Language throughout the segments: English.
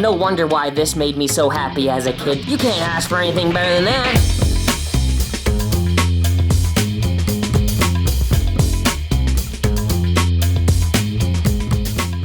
No wonder why this made me so happy as a kid. You can't ask for anything better than that.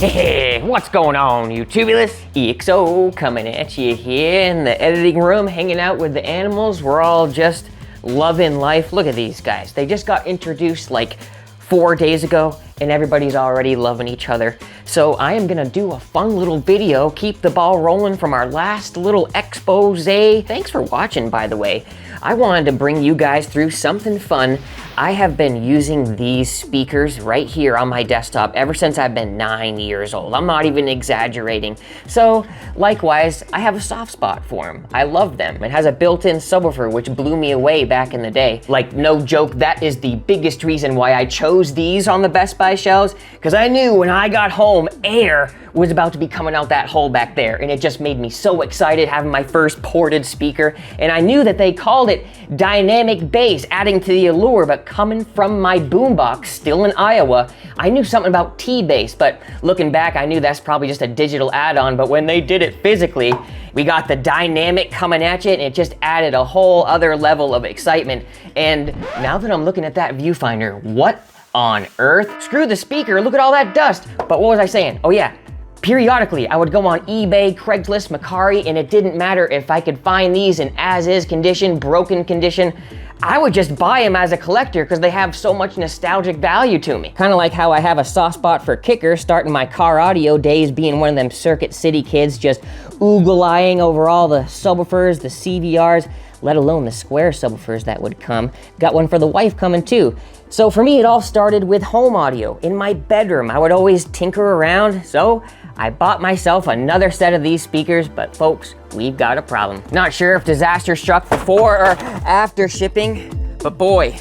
Hey, what's going on, YouTubulous? EXO coming at you here in the editing room, hanging out with the animals. We're all just loving life. Look at these guys. They just got introduced like 4 days ago, and everybody's already loving each other. So I am gonna do a fun little video, keep the ball rolling from our last little expose. Thanks for watching, by the way. I wanted to bring you guys through something fun. I have been using these speakers right here on my desktop ever since I've been 9 years old. I'm not even exaggerating. So likewise, I have a soft spot for them. I love them. It has a built-in subwoofer, which blew me away back in the day. Like, no joke, that is the biggest reason why I chose these on the Best Buy shelves, because I knew when I got home, air was about to be coming out that hole back there, and it just made me so excited having my first ported speaker. And I knew that they called it dynamic bass, adding to the allure, but coming from my boombox, still in Iowa, I knew something about T-bass, but looking back, I knew that's probably just a digital add-on, but when they did it physically, we got the dynamic coming at you, and it just added a whole other level of excitement. And now that I'm looking at that viewfinder, what on earth? Screw the speaker, look at all that dust. But what was I saying? Oh yeah, periodically I would go on eBay, Craigslist, Mercari, and it didn't matter if I could find these in as-is condition, broken condition. I would just buy them as a collector because they have so much nostalgic value to me. Kind of like how I have a soft spot for kickers, starting my car audio days being one of them Circuit City kids, just oogle-eyeing over all the subwoofers, the CVRs, let alone the square subwoofers that would come. Got one for the wife coming too. So for me, it all started with home audio. In my bedroom, I would always tinker around, so I bought myself another set of these speakers, but folks, we've got a problem. Not sure if disaster struck before or after shipping, but boy,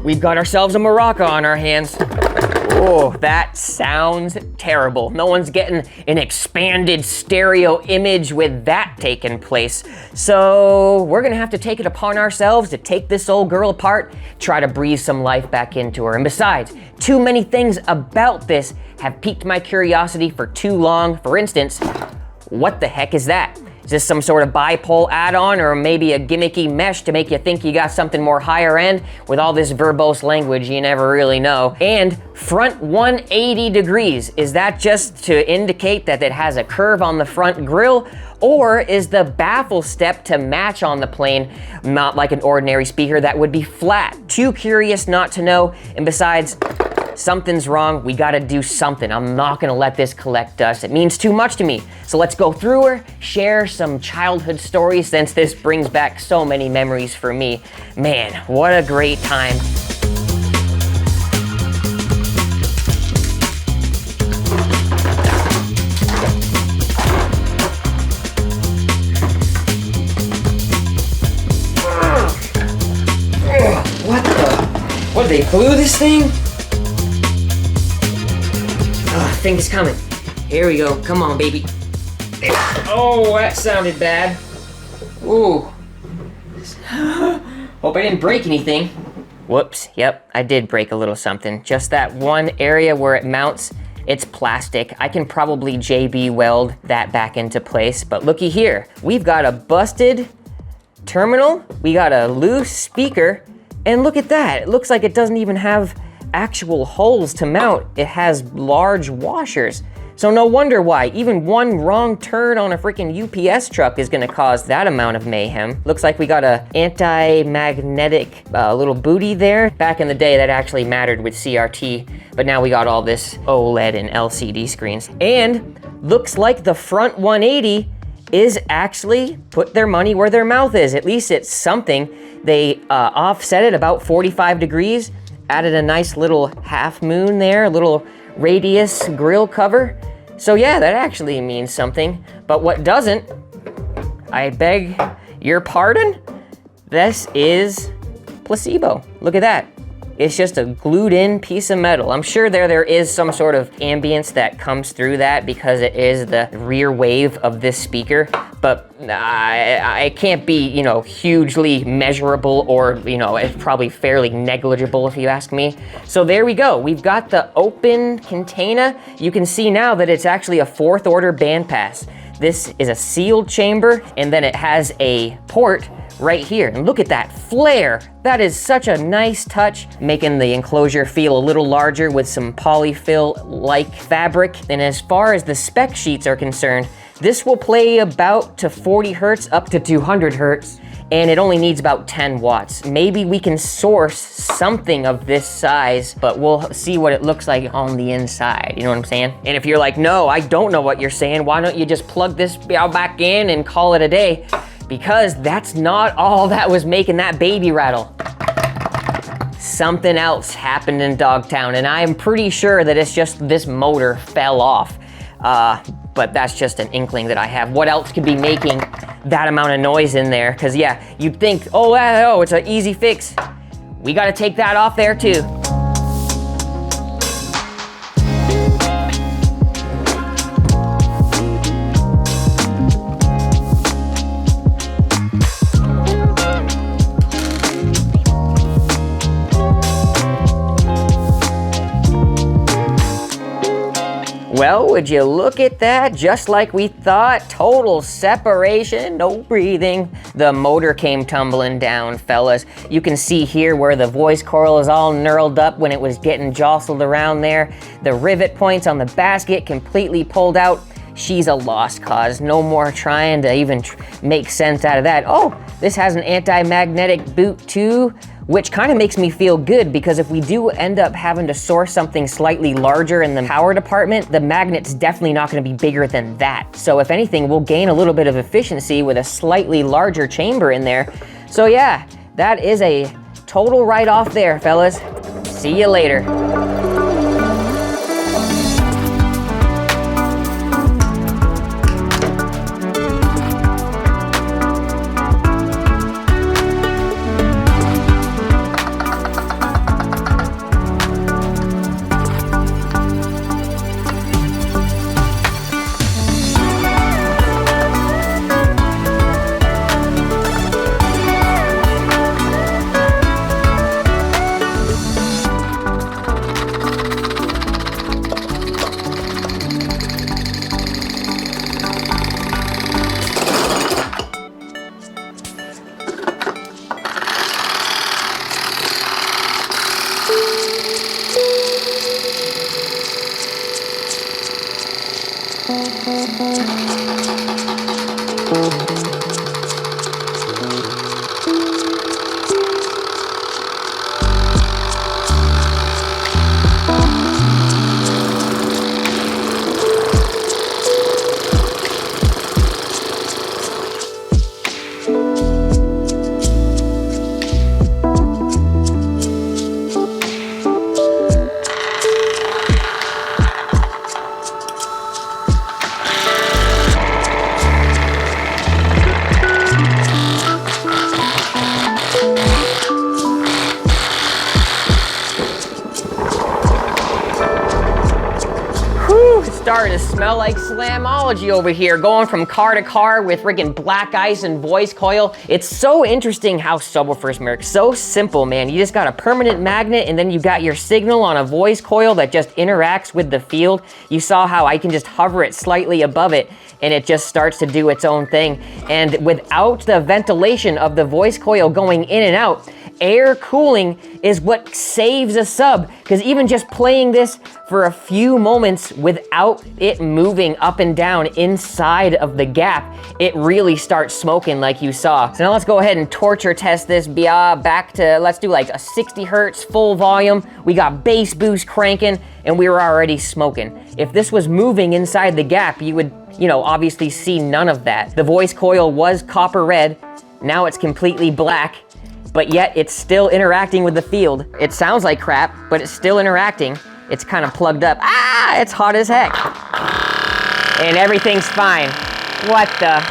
we've got ourselves a maraca on our hands. Oh, that sounds terrible. No one's getting an expanded stereo image with that taking place. So we're gonna have to take it upon ourselves to take this old girl apart, try to breathe some life back into her. And besides, too many things about this have piqued my curiosity for too long. For instance, what the heck is that? Is this some sort of bipole add-on, or maybe a gimmicky mesh to make you think you got something more higher end? With all this verbose language, you never really know. And front 180 degrees, is that just to indicate that it has a curve on the front grille? Or is the baffle step to match on the plane not like an ordinary speaker that would be flat? Too curious not to know, and besides, something's wrong, we gotta do something. I'm not gonna let this collect dust. It means too much to me. So let's go through her, share some childhood stories, since this brings back so many memories for me. Man, what a great time. What, they blew this thing? I think it's coming. Here we go. Come on, baby. Oh, that sounded bad. Ooh. Hope I didn't break anything. Whoops. Yep, I did break a little something. Just that one area where it mounts, it's plastic. I can probably JB weld that back into place, but looky here. We've got a busted terminal, we got a loose speaker, and look at that. It looks like it doesn't even have actual holes to mount. It has large washers. So no wonder why even one wrong turn on a freaking UPS truck is gonna cause that amount of mayhem. Looks like we got a anti-magnetic little booty there. Back in the day, that actually mattered with CRT, but now we got all this OLED and LCD screens. And looks like the front 180 is actually put their money where their mouth is. At least it's something. They offset it about 45 degrees, added a nice little half moon there, a little radius grill cover. So yeah, that actually means something. But what doesn't, I beg your pardon, this is placebo. Look at that. It's just a glued in piece of metal. I'm sure there is some sort of ambience that comes through that because it is the rear wave of this speaker, but it can't be, you know, hugely measurable, or, you know, it's probably fairly negligible if you ask me. So there we go. We've got the open container. You can see now that it's actually a 4th order bandpass. This is a sealed chamber, and then it has a port right here. And look at that flare. That is such a nice touch, making the enclosure feel a little larger with some polyfill-like fabric. And as far as the spec sheets are concerned, this will play about to 40 hertz up to 200 hertz, and it only needs about 10 watts. Maybe we can source something of this size, but we'll see what it looks like on the inside, you know what I'm saying? And if you're like, no, I don't know what you're saying, why don't you just plug this back in and call it a day? Because that's not all that was making that baby rattle. Something else happened in Dogtown, and I am pretty sure that it's just this motor fell off. But that's just an inkling that I have. What else could be making that amount of noise in there? Because yeah, you'd think, oh, it's an easy fix. We gotta take that off there too. Well, would you look at that? Just like we thought, total separation, no breathing. The motor came tumbling down, fellas. You can see here where the voice coil is all knurled up when it was getting jostled around there. The rivet points on the basket completely pulled out. She's a lost cause. No more trying to even make sense out of that. Oh, this has an anti-magnetic boot too, which kind of makes me feel good, because if we do end up having to source something slightly larger in the power department, the magnet's definitely not going to be bigger than that. So if anything, we'll gain a little bit of efficiency with a slightly larger chamber in there. So yeah, that is a total write-off there, fellas. See you later. Starting to smell like slamology over here, going from car to car with friggin' black ice and voice coil. It's so interesting how subwoofers work. So simple, man. You just got a permanent magnet, and then you got your signal on a voice coil that just interacts with the field. You saw how I can just hover it slightly above it, and it just starts to do its own thing. And without the ventilation of the voice coil going in and out, air cooling is what saves a sub, because even just playing this for a few moments without it moving up and down inside of the gap, it really starts smoking like you saw. So now let's go ahead and torture test this back to, let's do like a 60 hertz full volume. We got bass boost cranking, and we were already smoking. If this was moving inside the gap, you would, obviously see none of that. The voice coil was copper red. Now it's completely black, but yet it's still interacting with the field. It sounds like crap, but it's still interacting. It's kind of plugged up. It's hot as heck. And everything's fine. What the?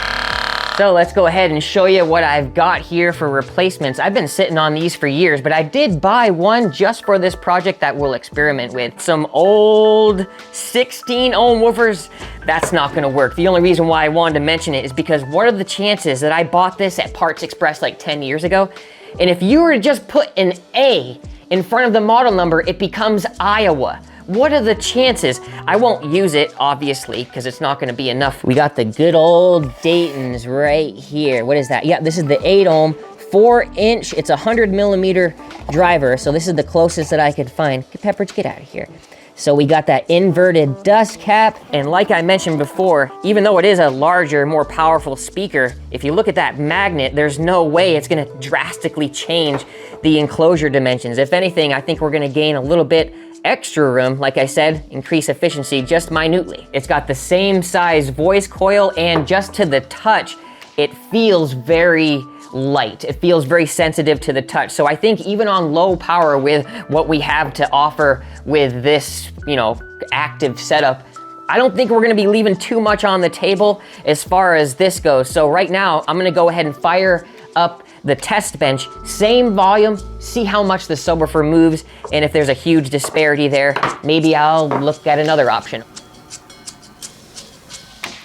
So let's go ahead and show you what I've got here for replacements. I've been sitting on these for years, but I did buy one just for this project that we'll experiment with. Some old 16 ohm woofers. That's not gonna work. The only reason why I wanted to mention it is because what are the chances that I bought this at Parts Express like 10 years ago? And if you were to just put an A in front of the model number, it becomes Aiwa. What are the chances? I won't use it, obviously, because it's not gonna be enough. We got the good old Dayton's right here. What is that? Yeah, this is the 8 ohm, 4-inch, it's a 100mm driver, so this is the closest that I could find. Pepperidge, get out of here. So we got that inverted dust cap, and like I mentioned before, even though it is a larger, more powerful speaker, if you look at that magnet, there's no way it's gonna drastically change the enclosure dimensions. If anything, I think we're gonna gain a little bit extra room, like I said, increase efficiency just minutely. It's got the same size voice coil, and just to the touch, it feels very light. It feels very sensitive to the touch. So I think even on low power with what we have to offer with this, you know, active setup, I don't think we're gonna be leaving too much on the table as far as this goes. So right now, I'm gonna go ahead and fire up the test bench, same volume, see how much the subwoofer moves, and if there's a huge disparity there, maybe I'll look at another option.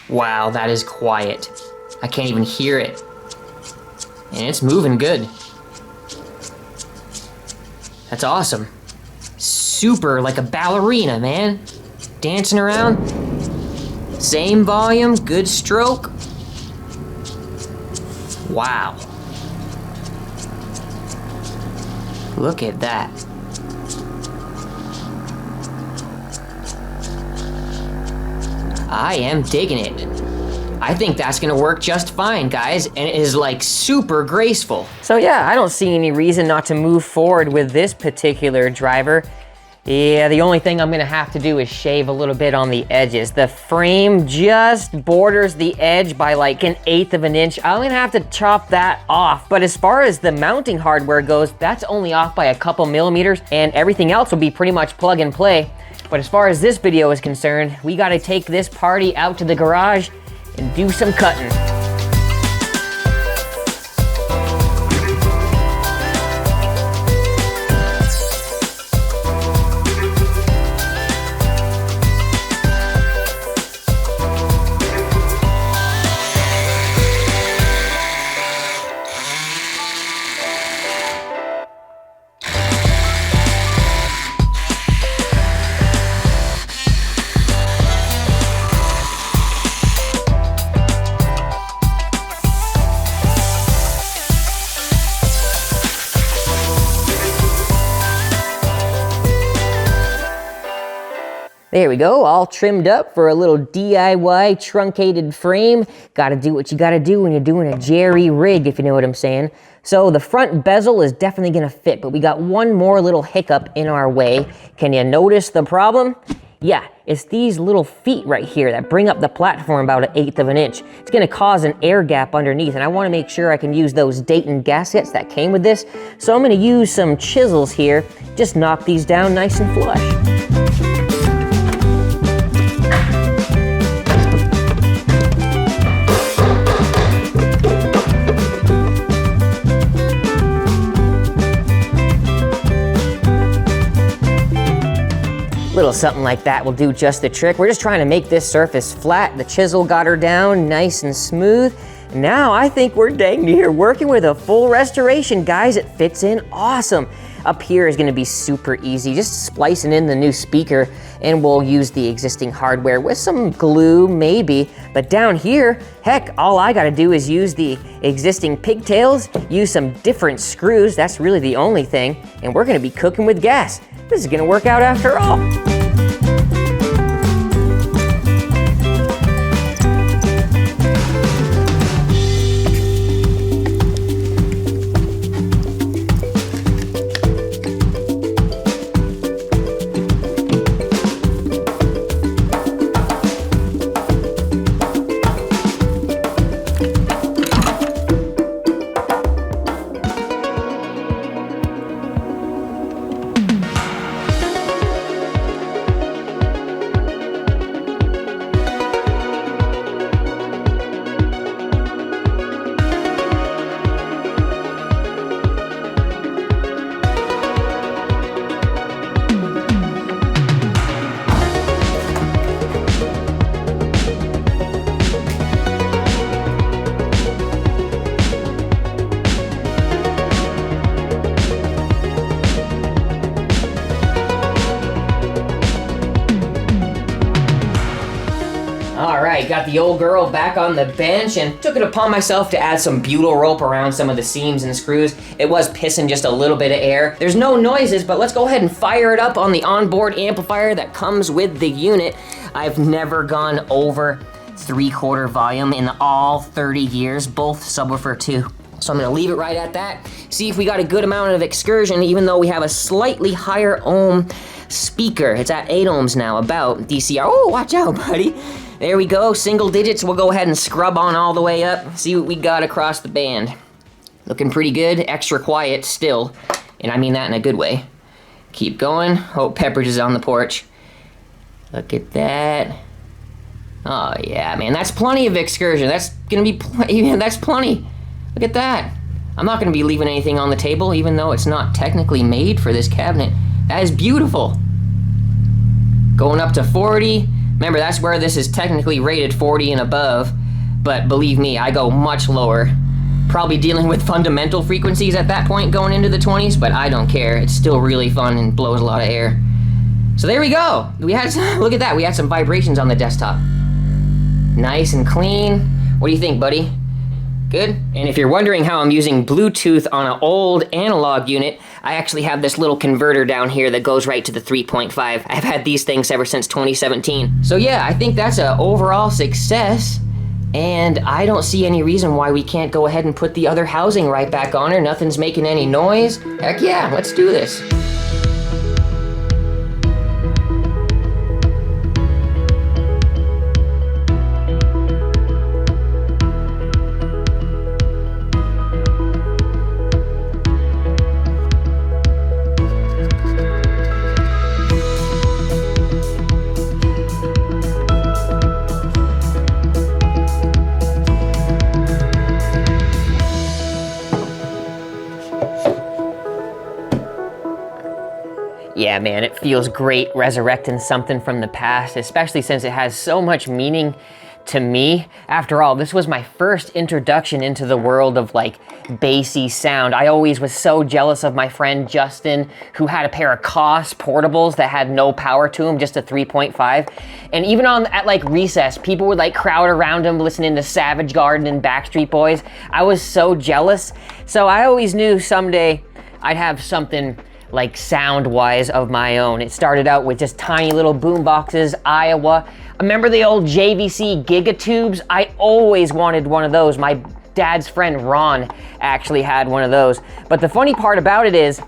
Wow, that is quiet. I can't even hear it. And it's moving good. That's awesome. Super like a ballerina, man. Dancing around. Same volume, good stroke. Wow. Look at that. I am digging it. I think that's gonna work just fine, guys, and it is like super graceful. So yeah, I don't see any reason not to move forward with this particular driver. Yeah, the only thing I'm gonna have to do is shave a little bit on the edges. The frame just borders the edge by like 1/8 of an inch. I'm gonna have to chop that off. But as far as the mounting hardware goes, that's only off by a couple millimeters, and everything else will be pretty much plug and play. But as far as this video is concerned, we gotta take this party out to the garage and do some cutting. There we go, all trimmed up for a little DIY truncated frame. Gotta do what you gotta do when you're doing a jerry rig, if you know what I'm saying. So the front bezel is definitely gonna fit, but we got one more little hiccup in our way. Can you notice the problem? Yeah, it's these little feet right here that bring up the platform about 1/8 of an inch. It's gonna cause an air gap underneath, and I wanna make sure I can use those Dayton gaskets that came with this. So I'm gonna use some chisels here, just knock these down nice and flush. Little something like that will do just the trick. We're just trying to make this surface flat. The chisel got her down nice and smooth. Now I think we're dang near working with a full restoration, guys. It fits in awesome. Up here is gonna be super easy, just splicing in the new speaker, and we'll use the existing hardware with some glue maybe. But down here, heck, all I gotta do is use the existing pigtails, use some different screws, that's really the only thing, and we're gonna be cooking with gas. This is gonna work out after all. the old girl back on the bench and took it upon myself to add some butyl rope around some of the seams and screws. It was pissing just a little bit of air. There's no noises, but let's go ahead and fire it up on the onboard amplifier that comes with the unit. I've never gone over 3/4 volume in all 30 years, both subwoofer 2. So I'm gonna leave it right at that. See if we got a good amount of excursion, even though we have a slightly higher ohm speaker. It's at 8 ohms now, about DCR. Oh, watch out, buddy. There we go, single digits. We'll go ahead and scrub on all the way up, see what we got across the band. Looking pretty good, extra quiet still, and I mean that in a good way. Keep going. Oh, Pepperidge is on the porch. Look at that. Oh yeah, man, that's plenty of excursion. That's gonna be, that's plenty. Look at that. I'm not gonna be leaving anything on the table, even though it's not technically made for this cabinet. That is beautiful. Going up to 40. Remember, that's where this is technically rated 40 and above, but believe me, I go much lower. Probably dealing with fundamental frequencies at that point going into the 20s, but I don't care. It's still really fun and blows a lot of air. So there we go. We had, look at that, we had some vibrations on the desktop. Nice and clean. What do you think, buddy? Good? And if you're wondering how I'm using Bluetooth on an old analog unit, I actually have this little converter down here that goes right to the 3.5. I've had these things ever since 2017. So yeah, I think that's an overall success, and I don't see any reason why we can't go ahead and put the other housing right back on her. Nothing's making any noise. Heck yeah, let's do this. Yeah, man, it feels great resurrecting something from the past, especially since it has so much meaning to me. After all, this was my first introduction into the world of like bassy sound. I always was so jealous of my friend Justin, who had a pair of Koss portables that had no power to them, just a 3.5. And even at like recess, people would like crowd around him listening to Savage Garden and Backstreet Boys. I was so jealous. So I always knew someday I'd have something like sound-wise of my own. It started out with just tiny little boom boxes, Aiwa. Remember the old JVC Gigatubes? I always wanted one of those. My dad's friend Ron actually had one of those. But the funny part about it is,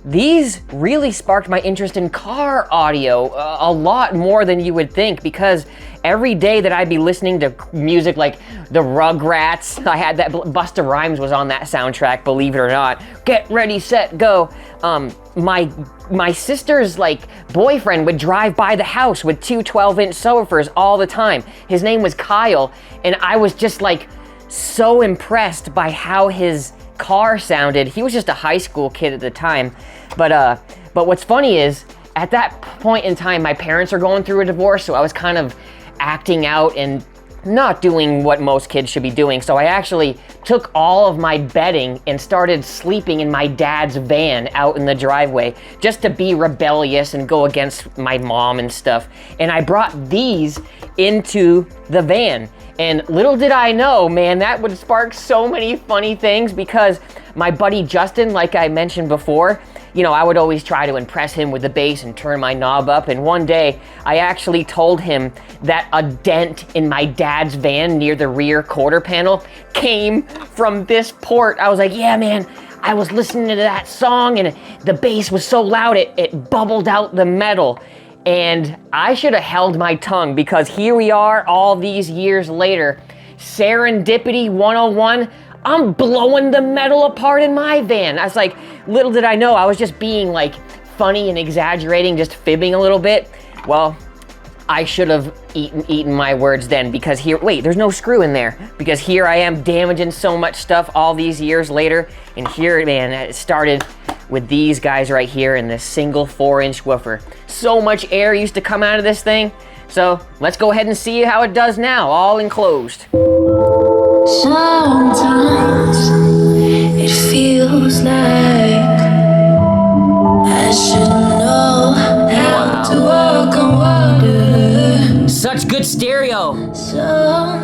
these really sparked my interest in car audio a lot more than you would think, because every day that I'd be listening to music like the Rugrats, I had that, Busta Rhymes was on that soundtrack, believe it or not. Get ready, set, go. My sister's like boyfriend would drive by the house with two 12-inch subwoofers all the time. His name was Kyle, and I was just like so impressed by how his car sounded. He was just a high school kid at the time. But what's funny is, at that point in time, my parents are going through a divorce, so I was kind of acting out and not doing what most kids should be doing. So I actually took all of my bedding and started sleeping in my dad's van out in the driveway, just to be rebellious and go against my mom and stuff. And I brought these into the van. And little did I know, man, that would spark so many funny things, because my buddy Justin, like I mentioned before, you know, I would always try to impress him with the bass and turn my knob up. And one day, I actually told him that a dent in my dad's van near the rear quarter panel came from this port. I was like, yeah, man, I was listening to that song and the bass was so loud, it bubbled out the metal. And I should have held my tongue, because here we are all these years later, Serendipity 101, I'm blowing the metal apart in my van. I was like, little did I know, I was just being like funny and exaggerating, just fibbing a little bit. Well, I should have eaten my words then, because here, wait, there's no screw in there, because here I am damaging so much stuff all these years later. And here, man, it started with these guys right here in this single 4-inch woofer. So much air used to come out of this thing. So let's go ahead and see how it does now, all enclosed. Sometimes it feels like I should know how to walk on water. Such good stereo. Sometimes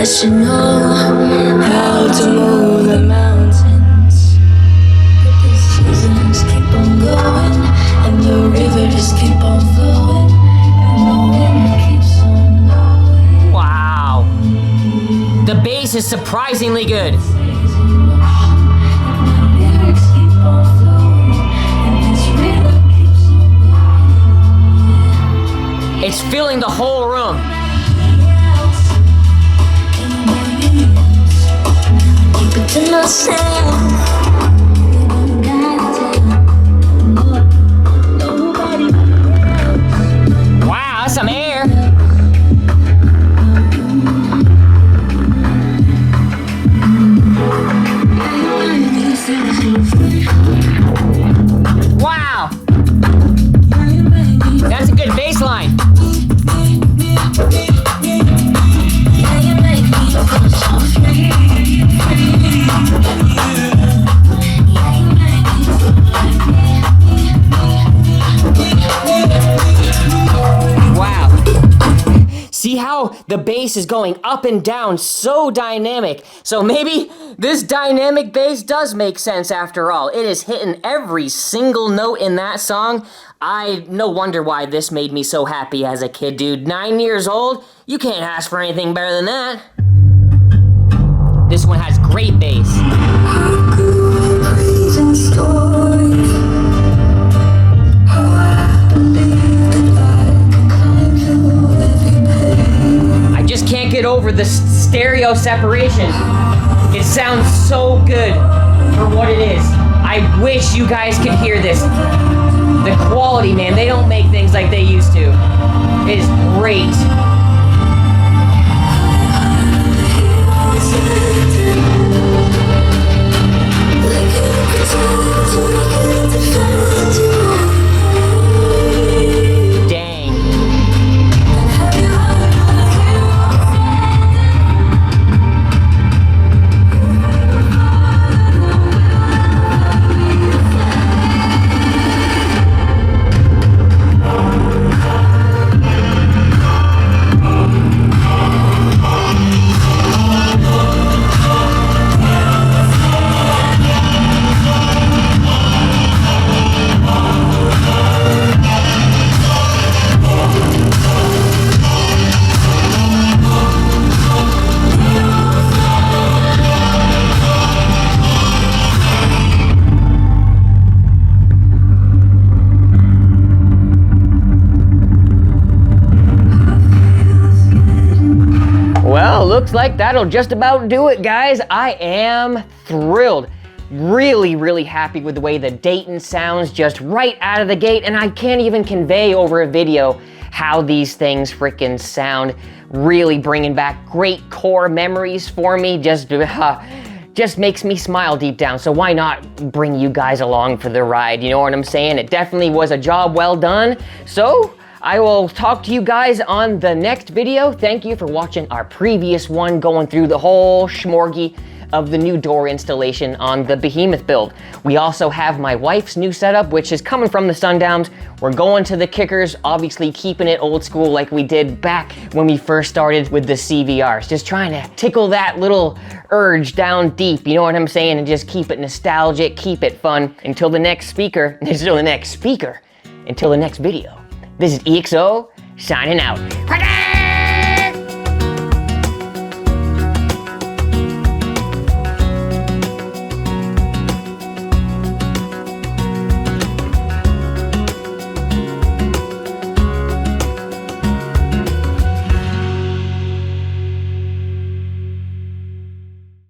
I should know how to move the mountains, but the seasons keep on going, and the river just keep on flowing, and the wind keeps on blowing. Wow. The bass is surprisingly good. It's filling the whole room. Wow, that's some air. Wow. That's a good bass line. Wow. See how the bass is going up and down, so dynamic. So maybe this dynamic bass does make sense after all. It is hitting every single note in that song. No wonder why this made me so happy as a kid, dude. 9 years old? You can't ask for anything better than that. This one has great bass. I just can't get over the stereo separation. It sounds so good for what it is. I wish you guys could hear this. The quality, man, they don't make things like they used to. It is great. Dang. Well, looks like that'll just about do it, guys. I am thrilled. Really, really happy with the way the Dayton sounds just right out of the gate, and I can't even convey over a video how these things frickin' sound. Really bringing back great core memories for me. Just makes me smile deep down. So why not bring you guys along for the ride? You know what I'm saying? It definitely was a job well done. So I will talk to you guys on the next video. Thank you for watching our previous one, going through the whole schmorgy of the new door installation on the Behemoth build. We also have my wife's new setup, which is coming from the Sundowns. We're going to the kickers, obviously keeping it old school like we did back when we first started with the CVRs. Just trying to tickle that little urge down deep, you know what I'm saying? And just keep it nostalgic, keep it fun. Until the next video. This is EXO, signing out.